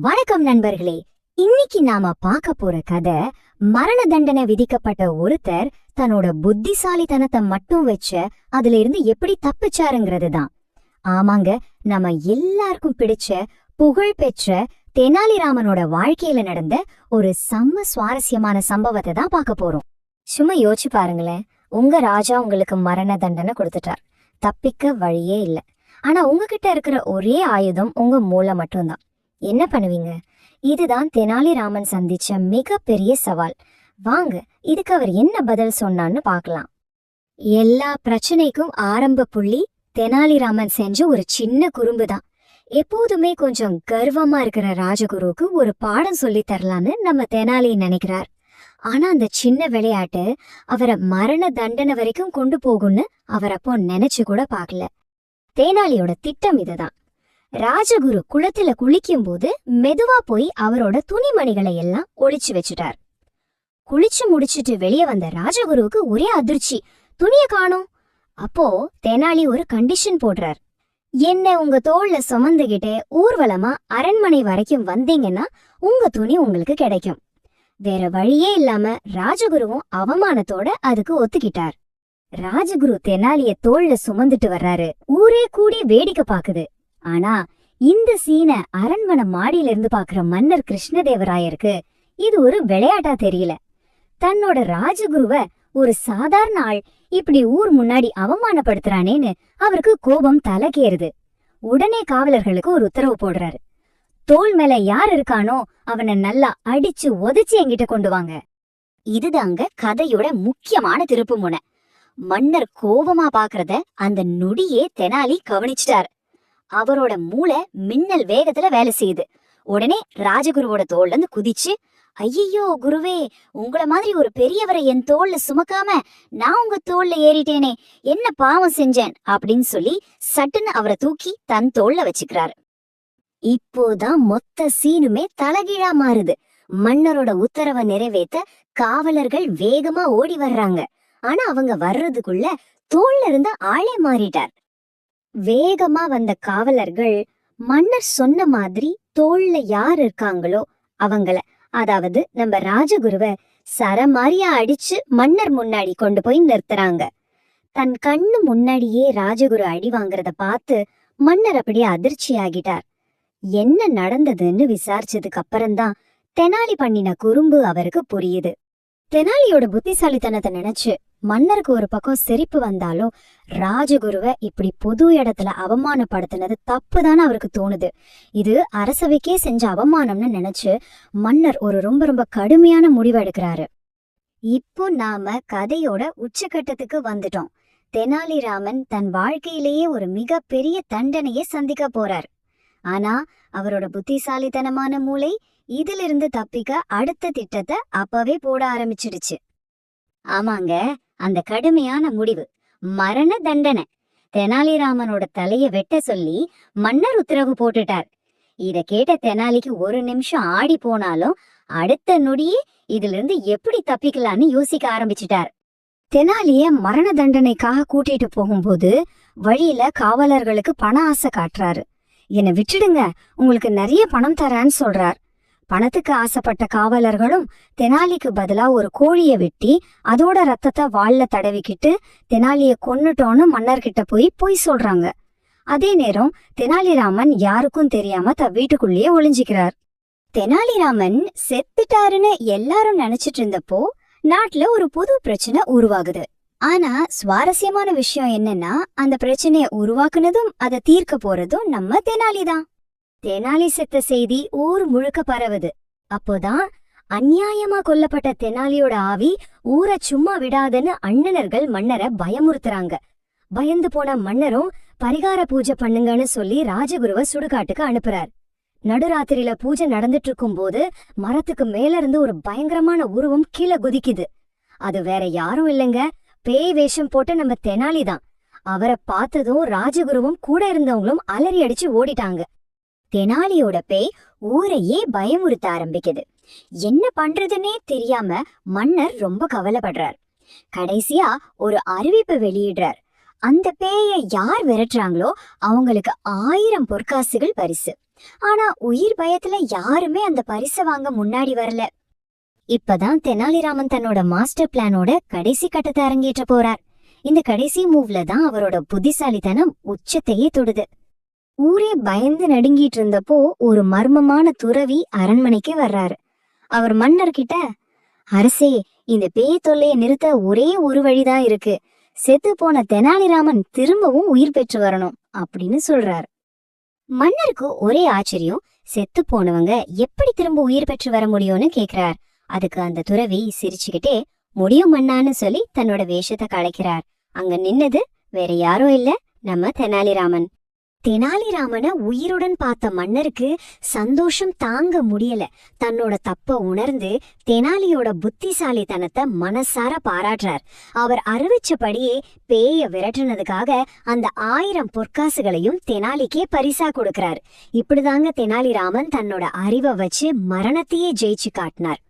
வணக்கம் நண்பர்களே. இன்னைக்கு நாம பார்க்க போற கதை, மரண தண்டனை விதிக்கப்பட்ட ஒருத்தர் தன்னோட புத்திசாலித்தனத்தை மட்டும் வச்ச அதுல இருந்து எப்படி தப்பிச்சாருங்கிறது தான். ஆமாங்க, நம்ம எல்லாருக்கும் பிடிச்ச புகழ் பெற்ற தெனாலிராமனோட வாழ்க்கையில நடந்த ஒரு செம்ம சுவாரஸ்யமான சம்பவத்தை தான் பார்க்க போறோம். சும்மா யோசிச்சு பாருங்களேன். உங்க ராஜா உங்களுக்கு மரண தண்டனை கொடுத்துட்டார். தப்பிக்க வழியே இல்ல. ஆனா உங்ககிட்ட இருக்கிற ஒரே ஆயுதம் உங்க மூளை மட்டும்தான். என்ன பண்ணுவீங்க? இதுதான் தெனாலிராமன் சந்திச்ச மிகப்பெரிய சவால். வாங்க, இதுக்கு அவர் என்ன பதில் சொன்னான்னு பார்க்கலாம். எல்லா பிரச்சனைக்கும் ஆரம்ப புள்ளி தெனாலிராமன் செஞ்ச ஒரு சின்ன குறும்பு தான். எப்போதுமே கொஞ்சம் கர்வமா இருக்கிற ராஜகுருவுக்கு ஒரு பாடம் சொல்லி தரலான்னு நம்ம தெனாலி நினைக்கிறார். ஆனா அந்த சின்ன விளையாட்டு அவரை மரண தண்டனை வரைக்கும் கொண்டு போகும்னு அவர் அப்போ நினைச்சு கூட பார்க்கல. தெனாலியோட திட்டம் இதுதான். ராஜகுரு குளத்துல குளிக்கும் போது மெதுவா போய் அவரோட துணிமணிகளை எல்லாம் ஒளிச்சு வச்சுட்டார். குளிச்சு முடிச்சிட்டு வெளியே வந்த ராஜகுருவுக்கு ஒரே அதிர்ச்சி, துணிய காணோம். அப்போ தெனாலி ஒரு கண்டிஷன் போடுறார். என்ன உங்க தோள்ல சுமந்துகிட்டே ஊர்வலமா அரண்மனை வரைக்கும் வந்தீங்கன்னா உங்க துணி உங்களுக்கு கிடைக்கும். வேற வழியே இல்லாம ராஜகுருவும் அவமானத்தோட அதுக்கு ஒத்துக்கிட்டார். ராஜகுரு தெனாலிய தோள்ல சுமந்துட்டு வர்றாரு. ஊரே கூடி வேடிக்கை பாக்குது. ஆனா இந்த சீன அரண்மனை மாடியில இருந்து பாக்குற மன்னர் கிருஷ்ணதேவராயருக்கு இது ஒரு விளையாட்டா தெரியல. தன்னோட ராஜகுருவ ஒரு சாதாரண ஆள் இப்படி ஊர் முன்னாடி அவமானப்படுத்துறானேன்னு அவருக்கு கோபம் தலைக்கேறுது. உடனே காவலர்களுக்கு ஒரு உத்தரவு போடுறாரு. தோள் மேல யார் இருக்கானோ அவனை நல்லா அடிச்சு உதைச்சு என்கிட்ட கொண்டு வாங்க. இதுதாங்க கதையோட முக்கியமான திருப்பு முனை. மன்னர் கோபமா பாக்குறத அந்த நொடியே தெனாலி கவனிச்சிட்டார். அவரோட மூளை மின்னல் வேகத்துல வேலை செய்யுது. உடனே ராஜகுருவோட தோல்ல இருந்து குதிச்சு, ஐயோ குருவே, உங்களை மாதிரி ஒரு பெரியவரை என் தோல்ல சுமக்காம நான் உங்க தோல்ல ஏறிட்டேனே, என்ன பாவம் செஞ்சேன் அப்படின்னு சொல்லி சட்டுன்னு அவரை தூக்கி தன் தோல்ல வச்சுக்கிறாரு. இப்போதான் மொத்த சீனுமே தலகீழா மாறுது. மன்னரோட உத்தரவை நிறைவேற்ற காவலர்கள் வேகமா ஓடி வர்றாங்க. ஆனா அவங்க வர்றதுக்குள்ள தோல்ல இருந்த ஆளே மாறிட்டார். வேகமா வந்த காவலர்கள் மன்னர் சொன்ன மாதிரி தோல்ல யார் இருக்காங்களோ அவங்கள, அதாவது நம்ம ராஜகுருவ சரமாரியா அடிச்சு மன்னர் முன்னாடி கொண்டு போய் நிறுத்துறாங்க. தன் கண்ணு முன்னாடியே ராஜகுரு அடி வாங்குறத பார்த்து மன்னர் அப்படியே அதிர்ச்சி ஆகிட்டார். என்ன நடந்ததுன்னு விசாரிச்சதுக்கு அப்புறம்தான் தெனாலி பண்ணின குறும்பு அவருக்கு புரியுது. தெனாலியோட புத்திசாலித்தனத்தை நினைச்சு மன்னருக்கு ஒரு பக்கம் சிரிப்பு வந்தாலும் ராஜகுருவை இப்படி பொது இடத்துல அவமானப்படுத்தினது தப்புதானே அவருக்கு தோணுது. இது அரசவைக்கே செஞ்ச அவமானம்னு நினைச்சு மன்னர் ஒரு ரொம்ப கடுமையான முடிவு எடுக்கிறாரு. இப்போ நாம கதையோட உச்சகட்டத்துக்கு வந்துட்டோம். தெனாலிராமன் தன் வாழ்க்கையிலேயே ஒரு மிக பெரிய தண்டனையை சந்திக்க போறார். ஆனா அவரோட புத்திசாலித்தனமான மூளை இதிலிருந்து தப்பிக்க அடுத்த திட்டத்தை அப்பவே போட ஆரம்பிச்சிடுச்சு. ஆமாங்க, அந்த கடுமையான முடிவு மரண தண்டனை. தெனாலிராமனோட தலைய வெட்ட சொல்லி மன்னர் உத்தரவு போட்டுட்டார். இத கேட்ட தெனாலிக்கு ஒரு நிமிஷம் ஆடி போனாலும் அடுத்த நொடியே இதுல இருந்து எப்படி தப்பிக்கலான்னு யோசிக்க ஆரம்பிச்சிட்டார். தெனாலிய மரண தண்டனைக்காக கூட்டிட்டு போகும்போது வழியில காவலர்களுக்கு பண ஆசை காட்டுறாரு. என்னை விட்டுடுங்க, உங்களுக்கு நிறைய பணம் தரேன்னு சொல்றார். பணத்துக்கு ஆசைப்பட்ட காவலர்களும் தெனாலிக்கு பதிலா ஒரு கோழிய வெட்டி அதோட ரத்தத்தை வாள்ல தடவிக்கிட்டு தெனாலிய கொன்னுட்டோன்னு மன்னர்கிட்ட போய் சொல்றாங்க. அதே நேரம் தெனாலிராமன் யாருக்கும் தெரியாம வீட்டுக்குள்ளேயே ஒளிஞ்சிக்கிறார். தெனாலிராமன் செத்துட்டாருன்னு எல்லாரும் நினைச்சிட்டு இருந்தப்போ நாட்டுல ஒரு புது பிரச்சனை உருவாகுது. ஆனா சுவாரஸ்யமான விஷயம் என்னன்னா, அந்த பிரச்சனைய உருவாக்குனதும் அதை தீர்க்க போறதும் நம்ம தெனாலிதான். தெனாலி செத்த செய்தி ஊர் முழுக்க பரவுது. அப்போதான் அநியாயமா கொல்லப்பட்ட தெனாலியோட ஆவி ஊரை சும்மா விடாதுன்னு அண்ணனர்கள் மன்னரை பயமுறுத்துறாங்க. பயந்து போன மன்னரும் பரிகார பூஜை பண்ணுங்கன்னு சொல்லி ராஜகுருவை சுடுகாட்டுக்கு அனுப்புறார். நடுராத்திரியில பூஜை நடந்துட்டு இருக்கும் போது மரத்துக்கு மேல இருந்து ஒரு பயங்கரமான உருவம் கீழே குதிக்குது. அது வேற யாரும் இல்லைங்க, பேய் வேஷம் போட்ட நம்ம தெனாலிதான். அவரை பார்த்ததும் ராஜகுருவும் கூட இருந்தவங்களும் அலறி அடிச்சு ஓடிட்டாங்க. தெனாலியோட பேய் ஊரையே பயமுறுத்த ஆரம்பிக்குது. என்ன பண்றதுன்னே தெரியாம மன்னர் ரொம்ப கவலைப்படுறார். கடைசியா ஒரு அறிவிப்பு வெளியிடுறார். அந்த பேயை யார் விரட்டுறாங்களோ அவங்களுக்கு 1000 பொற்காசுகள் பரிசு. ஆனா உயிர் பயத்துல யாருமே அந்த பரிசை வாங்க முன்னாடி வரல. இப்பதான் தெனாலிராமன் தன்னோட மாஸ்டர் பிளானோட கடைசி கட்டத்தை அரங்கேற்ற போறார். இந்த கடைசி மூவ்ல தான் அவரோட புத்திசாலித்தனம் உச்சத்தையே தொடுது. ஊரே பயந்து நடுங்கிட்டு இருந்தப்போ ஒரு மர்மமான துறவி அரண்மனைக்கு வர்றாரு. அவர் மன்னர்கிட்ட, அரசே, இந்த பேய் தொல்லையை நிறுத்த ஒரே ஒரு வழிதான் இருக்கு. செத்து போன தெனாலிராமன் திரும்பவும் உயிர் பெற்று வரணும் அப்படின்னு சொல்றாரு. மன்னருக்கு ஒரே ஆச்சரியம். செத்து போனவங்க எப்படி திரும்ப உயிர் பெற்று வர முடியும்னு கேக்குறார். அதுக்கு அந்த துறவி சிரிச்சுக்கிட்டே, முடியும் மன்னான்னு சொல்லி தன்னோட வேஷத்தை களைக்கிறார். அங்க நின்னது வேற யாரும் இல்ல, நம்ம தெனாலிராமன். தெனாலிராமனை உயிருடன் பார்த்த மன்னருக்கு சந்தோஷம் தாங்க முடியல. தன்னோட தப்ப உணர்ந்து தெனாலியோட புத்திசாலித்தனத்தை மனசார பாராட்டுறார். அவர் அறிவிச்சபடியே பேய விரட்டுனதுக்காக அந்த 1000 பொற்காசுகளையும் தெனாலிக்கே பரிசா கொடுக்கிறார். இப்படிதாங்க தெனாலிராமன் தன்னோட அறிவை வச்சு மரணத்தையே ஜெயிச்சு காட்டினார்.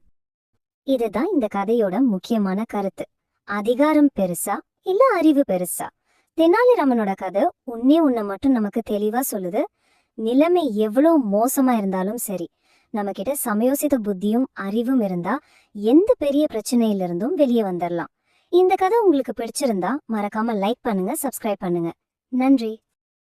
இதுதான் இந்த கதையோட முக்கியமான கருத்து. அதிகாரம் பெருசா இல்ல அறிவு பெருசா? தெனாலிராமனோட கதை உன்னை மட்டும் நமக்கு தெளிவா சொல்லுது. நிலைமை எவ்வளவு மோசமா இருந்தாலும் சரி, நம்ம கிட்ட சமயோசித புத்தியும் அறிவும் இருந்தா எந்த பெரிய பிரச்சனையிலிருந்தும் வெளியே வந்துடலாம். இந்த கதை உங்களுக்கு பிடிச்சிருந்தா மறக்காம லைக் பண்ணுங்க, சப்ஸ்கிரைப் பண்ணுங்க. நன்றி.